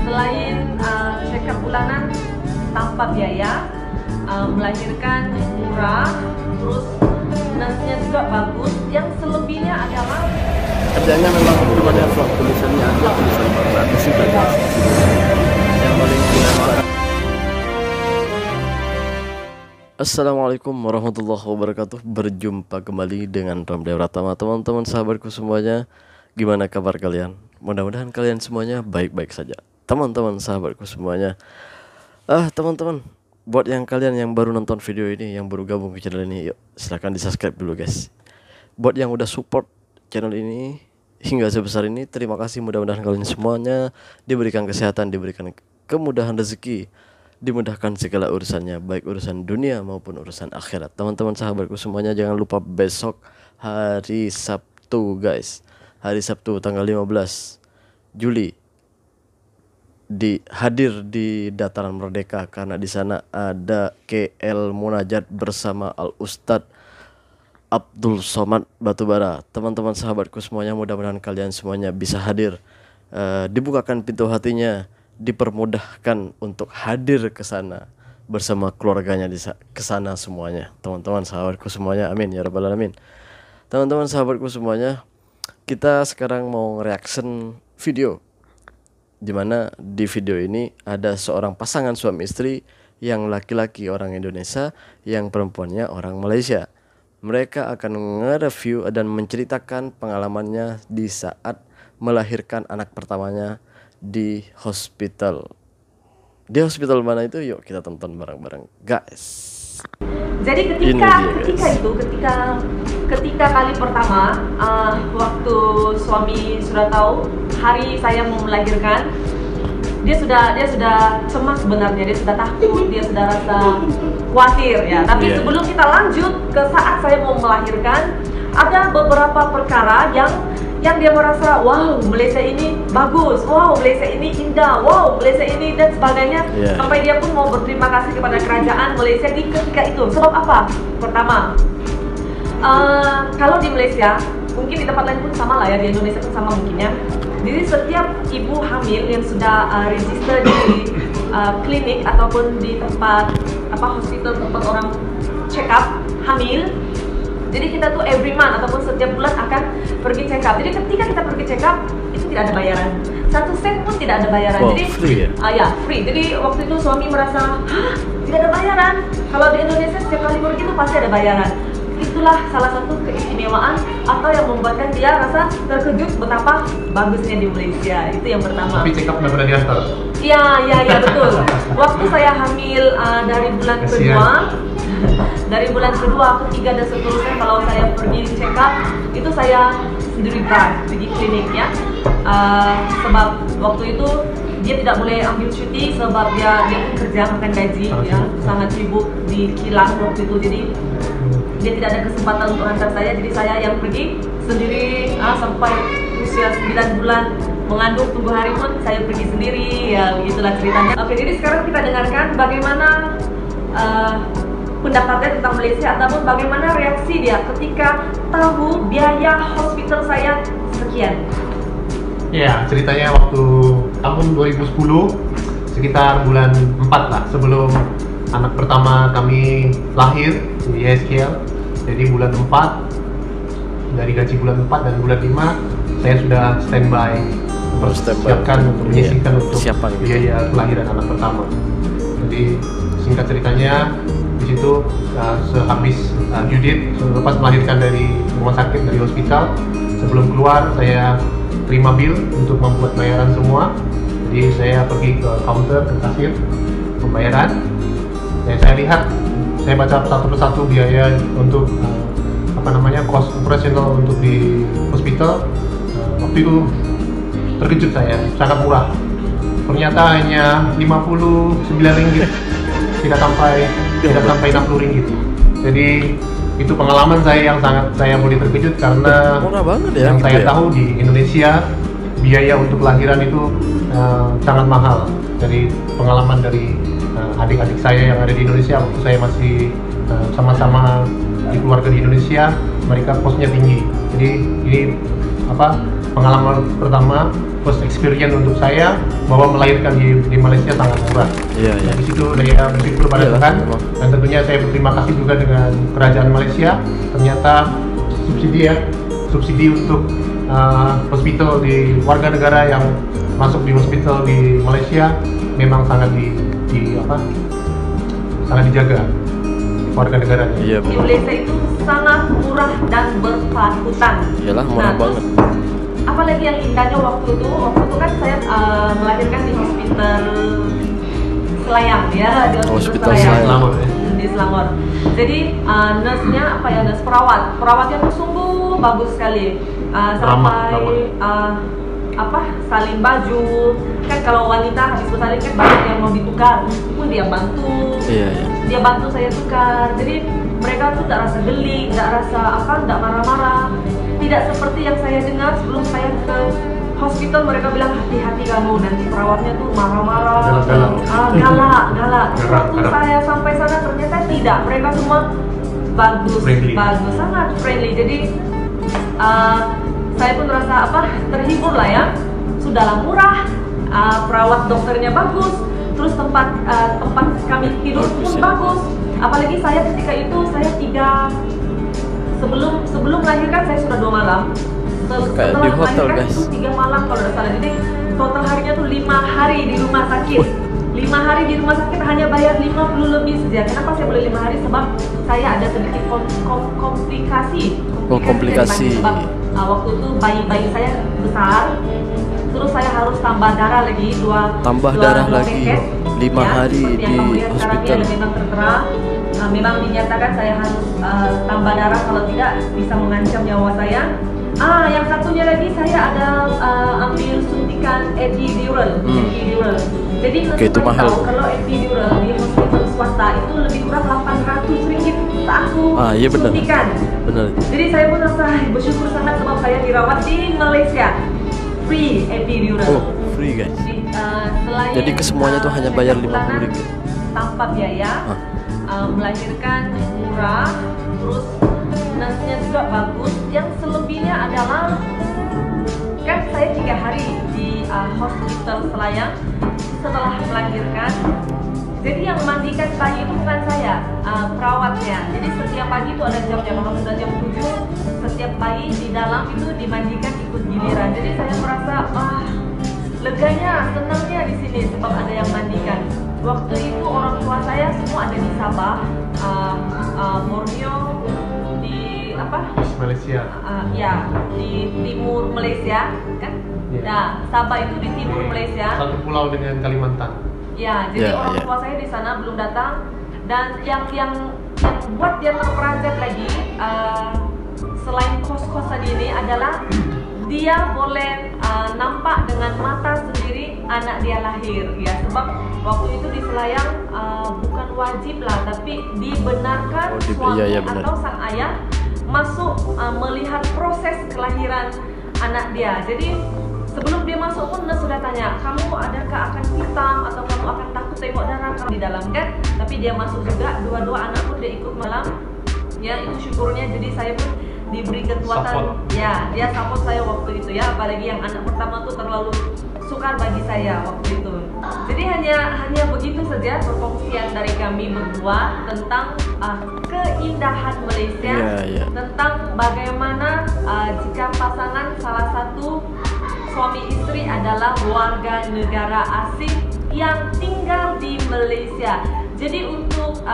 Selain check up bulanan tanpa biaya, melahirkan murah, terus nurse-nya juga bagus. Yang selebihnya adalah kerjanya memang belum ada vlog, tulisannya ada tulisan gratis juga yang paling dilakukan. Assalamualaikum warahmatullahi wabarakatuh. Berjumpa kembali dengan Ramli Pratama. Teman-teman sahabatku semuanya, gimana kabar kalian? Mudah-mudahan kalian semuanya baik-baik saja. Teman-teman sahabatku semuanya, teman-teman, buat yang kalian yang baru nonton video ini, yang baru gabung ke channel ini, yuk silahkan di subscribe dulu guys. Buat yang udah support channel ini hingga sebesar ini, terima kasih. Mudah-mudahan kalian semuanya diberikan kesehatan, diberikan kemudahan rezeki, dimudahkan segala urusannya, baik urusan dunia maupun urusan akhirat. Teman-teman sahabatku semuanya, jangan lupa besok hari Sabtu guys, hari Sabtu tanggal 15 Juli hadir di Dataran Merdeka, karena di sana ada KL Munajat bersama Al Ustadz Abdul Somad Batubara. Teman-teman sahabatku semuanya, mudah-mudahan kalian semuanya bisa hadir, dibukakan pintu hatinya, dipermudahkan untuk hadir ke sana bersama keluarganya ke sana semuanya. Teman-teman sahabatku semuanya, amin ya rabbal alamin. Teman-teman sahabatku semuanya, kita sekarang mau reaction video, dimana di video ini ada seorang pasangan suami istri, yang laki-laki orang Indonesia, yang perempuannya orang Malaysia. Mereka akan nge-review dan menceritakan pengalamannya di saat melahirkan anak pertamanya di hospital. Di hospital mana itu? Yuk kita tonton bareng-bareng guys. jadi ketika kali pertama, waktu suami sudah tahu hari saya mau melahirkan, dia sudah cemas sebenarnya, dia sudah takut, dia sudah rasa khawatir ya. Tapi sebelum kita lanjut ke saat saya mau melahirkan, ada beberapa perkara yang dia merasa, wow Malaysia ini bagus, wow Malaysia ini indah, wow Malaysia ini dan sebagainya. Sampai dia pun mau berterima kasih kepada kerajaan Malaysia di ketika itu. Sebab apa? Pertama, kalau di Malaysia, mungkin di tempat lain pun sama lah ya, di Indonesia pun sama mungkin ya. Jadi setiap ibu hamil yang sudah register di klinik ataupun di tempat hospital, tempat orang check up hamil, jadi kita tuh every month ataupun setiap bulan akan pergi check up. Jadi ketika kita pergi check up, itu tidak ada bayaran, 1 sen pun tidak ada bayaran. Jadi free ya? Free. Jadi waktu itu suami merasa, hah, tidak ada bayaran. Kalau di Indonesia setiap kali pergi itu pasti ada bayaran. Itulah salah satu keistimewaan atau yang membuatkan dia rasa terkejut betapa bagusnya di Malaysia. Itu yang pertama. Tapi check up nggak pernah diantar? Iya betul. Waktu saya hamil dari bulan kedua, dari bulan kedua, ketiga dan seterusnya, kalau saya pergi check up itu saya sendiri pergi klinik ya. Sebab waktu itu dia tidak boleh ambil cuti sebab dia pun kerja makan gaji ya, sangat sibuk di kilang waktu itu. Jadi dia tidak ada kesempatan untuk antar saya, jadi saya yang pergi sendiri sampai usia 9 bulan mengandung, tunggu hari pun saya pergi sendiri ya, begitulah ceritanya. Oke, jadi sekarang kita dengarkan bagaimana pendapatnya tentang Malaysia ataupun bagaimana reaksi dia ketika tahu biaya hospital saya sekian. Ya, ceritanya waktu tahun 2010, sekitar bulan 4 lah, sebelum anak pertama kami lahir di ISKL. Jadi bulan 4, dari gaji bulan 4 dan bulan 5 saya sudah standby mempersiapkan untuk menyisihkan untuk biaya kelahiran anak pertama. Jadi singkat ceritanya, di situ sehabis due date, selepas melahirkan dari rumah sakit, dari hospital, sebelum keluar saya terima bill untuk membuat bayaran semua. Jadi saya pergi ke counter, ke kasir pembayaran. Saya lihat, saya baca satu persatu biaya untuk cost operasional untuk di hospital. Waktu itu terkejut saya, sangat murah. Ternyata hanya 59 ringgit, tidak sampai 60 ringgit. Jadi itu pengalaman saya yang sangat saya boleh terkejut, karena murah banget ya, yang saya tahu di Indonesia biaya untuk kelahiran itu sangat mahal. Dari pengalaman dari adik-adik saya yang ada di Indonesia, waktu saya masih sama-sama di keluarga di Indonesia, mereka kosnya tinggi. Jadi ini pengalaman pertama, first experience untuk saya bahwa melahirkan di Malaysia sangat murah. Iya, iya. Di situ saya bersyukur pada Iyalah, Tuhan, memang. dan tentunya saya berterima kasih juga dengan kerajaan Malaysia. Ternyata subsidi untuk hospital di warga negara yang masuk di hospital di Malaysia memang sangat sangat dijaga warga negaranya. Iya Di benar. Malaysia itu sangat murah dan berpatutan. Iyalah murah terus, banget. apalagi yang indahnya waktu itu kan saya melahirkan di hospital Selayang ya, di Hospital Selayang. Selangor, ya. Di Selangor. Jadi nurse-nya nurse perawatnya tuh sungguh bagus sekali. Ramah. Salin baju kan, kalau wanita habis bersalin kan banyak yang mau ditukar, pun dia bantu. Iya, iya. Dia bantu saya tukar. Jadi mereka tuh tidak rasa geli, tidak rasa tidak marah-marah. Tidak seperti yang saya dengar sebelum saya ke hospital, mereka bilang hati-hati kamu, nanti perawatnya tuh marah-marah, galak. Waktu saya sampai sana ternyata tidak, mereka semua bagus, sangat friendly. Jadi saya pun merasa terhibur lah ya. Sudahlah murah, perawat dokternya bagus, terus tempat kami tidur pun bagus. Apalagi saya ketika itu sebelum melahirkan saya sudah 2 malam. Kayak di hotel guys. Itu 3 malam kalau tidak salah. Jadi total harinya tuh 5 hari di rumah sakit. 5 hari di rumah sakit hanya bayar 50 lebih saja. Kenapa saya boleh 5 hari? Sebab saya ada sedikit komplikasi. Komplikasi. Sebab waktu itu bayi saya besar. Terus saya harus tambah darah lagi 2 darah lagi paket. 5 hari di hospital. Memang tertera, memang dinyatakan saya harus tambah darah, kalau tidak bisa mengancam nyawa saya. Yang satunya lagi saya ada ambil suntikan epidural. Jadi Oke, itu mahal. kalau epidural di hospital swasta itu lebih kurang 800 ringgit aku Iya benar. suntikan. Benar. Jadi saya pun rasa bersyukur sangat sebab saya dirawat di Malaysia. Free epidural. Oh, free guys. Jadi kesemuanya tuh hanya bayar 50 ringgit. Tanpa biaya, melahirkan murah, terus nurse-nya juga bagus. Yang selebihnya adalah kan saya 3 hari di hospital Selayang setelah melahirkan. Jadi yang mandikan bayi itu bukan saya, perawatnya. Jadi setiap pagi itu ada jamnya, kalau sudah jam 7, setiap bayi di dalam itu dimandikan ikut giliran. Jadi saya merasa leganya, senangnya di sini sebab ada yang mandikan. Waktu itu orang tua saya semua ada di Sabah, Borneo, di Malaysia. Ya di timur Malaysia kan. Nah, Sabah itu di timur Malaysia. Satu pulau dengan Kalimantan. Ya, jadi orang tua saya di sana belum datang, dan yang buat dia terperanjat lagi selain kos-kosan ini adalah dia boleh nampak dengan mata sendiri anak dia lahir ya, sebab waktu itu di Selayang bukan wajib lah, tapi dibenarkan suami atau sang ayah masuk melihat proses kelahiran anak dia. Jadi sebelum dia masuk pun nurse sudah tanya, kamu adakah akan hitam atau kamu akan takut tengok darah di dalam kan? Tapi dia masuk juga, dua anak pun dia ikut malam. Ya itu syukurnya, jadi saya pun diberi kekuatan. Ya dia support saya waktu itu ya, apalagi yang anak pertama tuh terlalu sukar bagi saya waktu itu. Jadi hanya begitu saja perkongsian dari kami berdua tentang keindahan Malaysia, tentang bagaimana jika pasangan salah satu suami istri adalah warga negara asing yang tinggal di Malaysia. Jadi untuk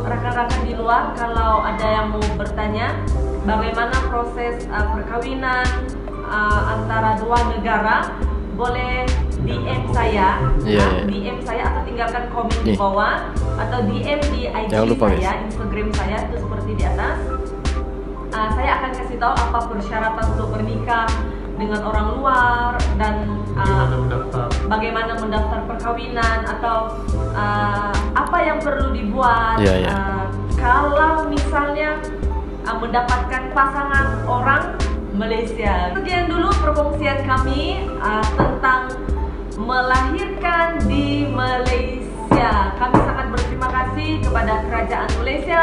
rekan-rekan di luar, kalau ada yang mau bertanya bagaimana proses perkawinan antara dua negara, boleh DM saya, DM saya atau tinggalkan komen di bawah, atau DM di IG saya, Instagram saya itu seperti di atas. Saya akan kasih tahu apa persyaratan untuk bernikah dengan orang luar dan bagaimana mendaftar perkawinan, atau apa yang perlu dibuat kalau misalnya mendapatkan pasangan orang Malaysia. Sekian dulu perkongsian kami tentang melahirkan di Malaysia. Kami sangat berterima kasih kepada Kerajaan Malaysia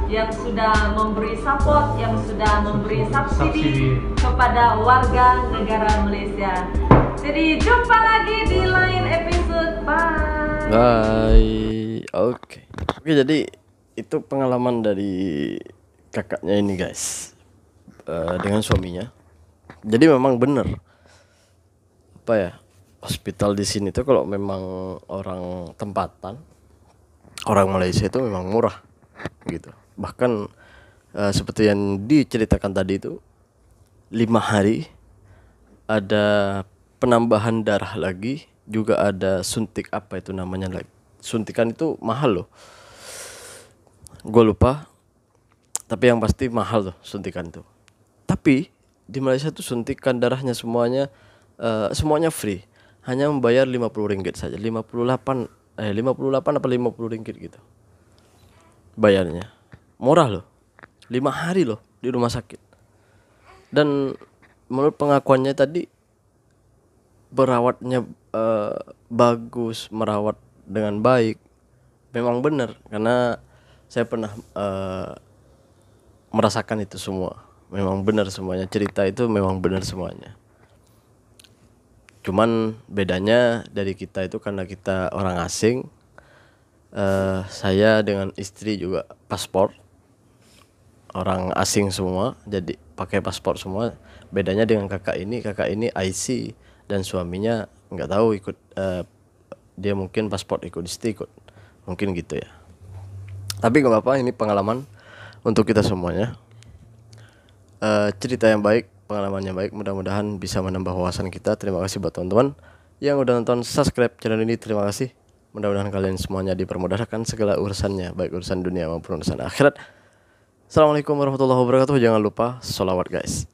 yang sudah memberi support, yang sudah memberi subsidi Subsidi. kepada warga negara Malaysia. Jadi jumpa lagi di lain episode. Bye. Bye. Oke, jadi itu pengalaman dari kakaknya ini guys, dengan suaminya. Jadi memang bener apa ya, hospital di sini tuh kalau memang orang tempatan, orang Malaysia itu memang murah gitu. Bahkan seperti yang diceritakan tadi itu 5 hari ada penambahan darah lagi, juga ada suntik, apa itu namanya lagi, suntikan itu mahal loh, gue lupa, tapi yang pasti mahal tuh suntikan tuh. Tapi di Malaysia tuh suntikan darahnya semuanya free, hanya membayar 50 ringgit saja, 58 apa 50 ringgit gitu bayarnya. Murah loh, 5 hari loh di rumah sakit. Dan menurut pengakuannya tadi, berawatnya bagus, merawat dengan baik. Memang benar, karena saya pernah merasakan itu semua. Memang benar semuanya, cerita itu memang benar semuanya. Cuman bedanya dari kita itu karena kita orang asing, saya dengan istri juga paspor orang asing semua, jadi pakai paspor semua. Bedanya dengan kakak ini IC, dan suaminya nggak tahu ikut, dia mungkin paspor ikut, istri ikut, mungkin gitu ya. Tapi nggak apa-apa, ini pengalaman untuk kita semuanya. Cerita yang baik, pengalaman yang baik, mudah-mudahan bisa menambah wawasan kita. Terima kasih buat teman-teman yang udah nonton, subscribe channel ini, terima kasih. Mudah-mudahan kalian semuanya dipermudahkan segala urusannya, baik urusan dunia maupun urusan akhirat. Assalamualaikum warahmatullahi wabarakatuh. Jangan lupa sholawat guys.